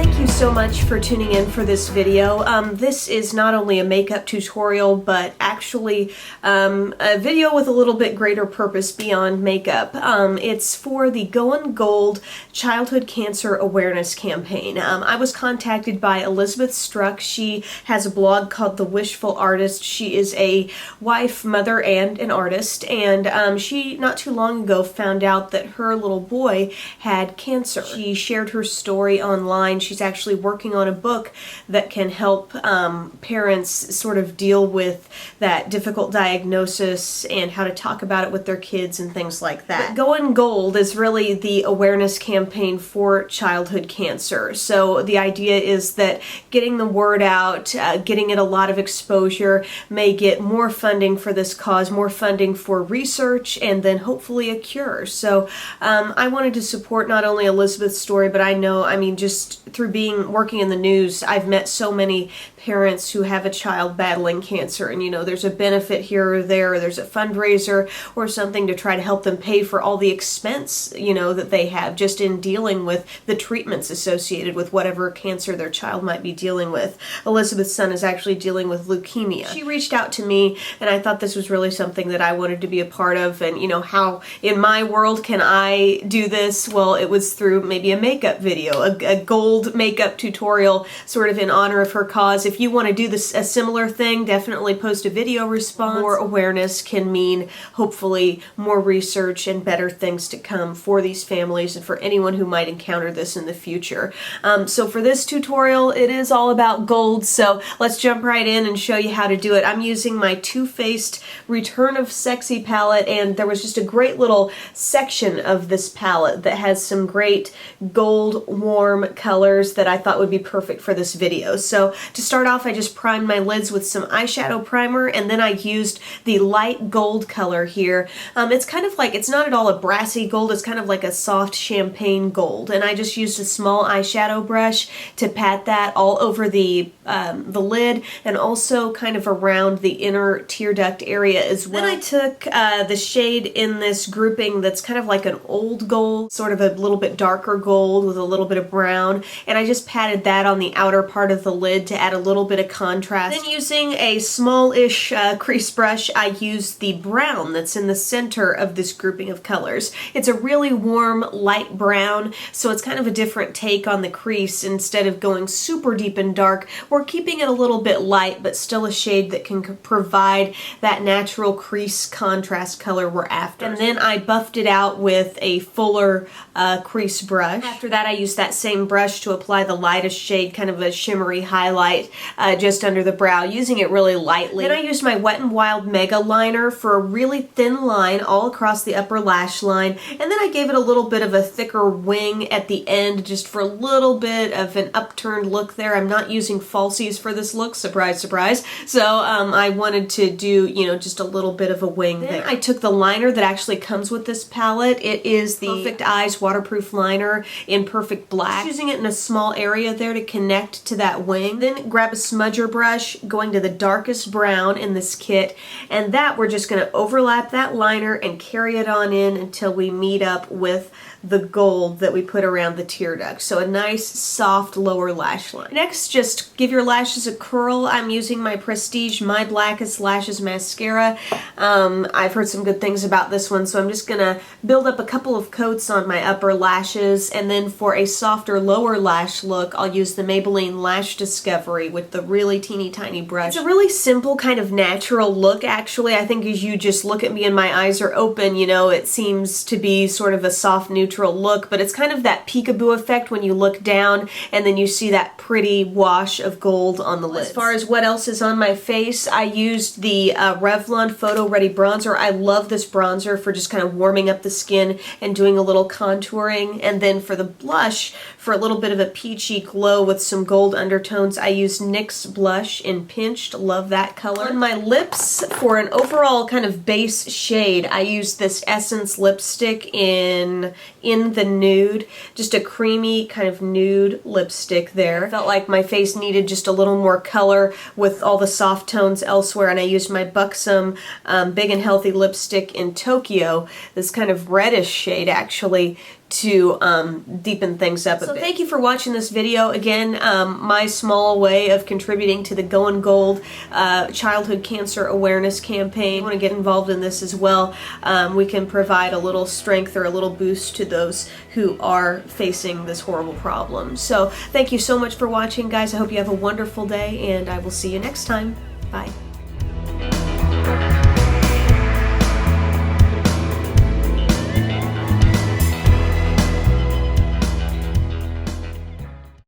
Thank you so much for tuning in for this video. This is not only a makeup tutorial, but actually a video with a little bit greater purpose beyond makeup. It's for the Goin Gold Childhood Cancer Awareness Campaign. I was contacted by Elizabeth Struck. She has a blog called The Wishful Artist. She is a wife, mother, and an artist, and she not too long ago found out that her little boy had cancer. She shared her story online. She's actually working on a book that can help parents sort of deal with that difficult diagnosis and how to talk about it with their kids and things like that. But Goin Gold is really the awareness campaign for childhood cancer. So the idea is that getting the word out, getting it a lot of exposure, may get more funding for this cause, more funding for research, and then hopefully a cure. So I wanted to support not only Elizabeth's story, but I mean, just through working in the news, I've met so many parents who have a child battling cancer, and you know, there's a benefit here or there, or there's a fundraiser or something to try to help them pay for all the expense, you know, that they have just in dealing with the treatments associated with whatever cancer their child might be dealing with. Elizabeth's son is actually dealing with leukemia. She reached out to me, and I thought this was really something that I wanted to be a part of. And you know, how in my world can I do this? Well, it was through maybe a makeup video, a gold makeup tutorial, sort of in honor of her cause. If you want to do this, a similar thing, definitely post a video response. More awareness can mean hopefully more research and better things to come for these families and for anyone who might encounter this in the future. So for this tutorial, it is all about gold, so let's jump right in and show you how to do it. I'm using my Too Faced Return of Sexy palette, and there was just a great little section of this palette that has some great gold warm colors that I thought would be perfect for this video. So to start off, I just primed my lids with some eyeshadow primer, and then I used the light gold color here. It's kind of like, it's not at all a brassy gold, it's kind of like a soft champagne gold, and I just used a small eyeshadow brush to pat that all over the lid and also kind of around the inner tear duct area as well. Then I took the shade in this grouping that's kind of like an old gold, sort of a little bit darker gold with a little bit of brown, and I just patted that on the outer part of the lid to add a little bit of contrast. Then using a small-ish crease brush, I used the brown that's in the center of this grouping of colors. It's a really warm, light brown, so it's kind of a different take on the crease. Instead of going super deep and dark, we're keeping it a little bit light, but still a shade that can provide that natural crease contrast color we're after. And then I buffed it out with a fuller crease brush. After that, I used that same brush to apply the lightest shade, kind of a shimmery highlight just under the brow, using it really lightly. Then I used my Wet n Wild Mega Liner for a really thin line all across the upper lash line, and then I gave it a little bit of a thicker wing at the end, just for a little bit of an upturned look there. I'm not using falsies for this look, surprise, surprise. So I wanted to do, you know, just a little bit of a wing there. I took the liner that actually comes with this palette. It is the Perfect Eyes Waterproof Liner in Perfect Black. Just using it in a small area there to connect to that wing. Then grab a smudger brush, going to the darkest brown in this kit, and that we're just going to overlap that liner and carry it on in until we meet up with the gold that we put around the tear duct. So a nice soft lower lash line. Next, just give your lashes a curl. I'm using my Prestige My Blackest Lashes Mascara. I've heard some good things about this one, so I'm just gonna build up a couple of coats on my upper lashes, and then for a softer lower lash look, I'll use the Maybelline Lash Discovery with the really teeny tiny brush. It's a really simple kind of natural look, actually. I think as you just look at me and my eyes are open, you know, it seems to be sort of a soft neutral look, but it's kind of that peekaboo effect when you look down and then you see that pretty wash of gold on the lid. As far as what else is on my face, I used the Revlon Photo Ready Bronzer. I love this bronzer for just kind of warming up the skin and doing a little contouring. And then for the blush, for a little bit of a peachy glow with some gold undertones, I used NYX blush in Pinched. Love that color. On my lips, for an overall kind of base shade, I used this Essence lipstick in the Nude. Just a creamy kind of nude lipstick there. Felt like my face needed just a little more color with all the soft tones elsewhere, and I used my Buxom Big and Healthy lipstick in Tokyo, this kind of reddish shade actually, to deepen things up a bit. So thank you for watching this video. Again, my small way of contributing to the Goin Gold Childhood Cancer Awareness Campaign. If you want to get involved in this as well, we can provide a little strength or a little boost to those who are facing this horrible problem. So thank you so much for watching, guys. I hope you have a wonderful day, and I will see you next time. Bye.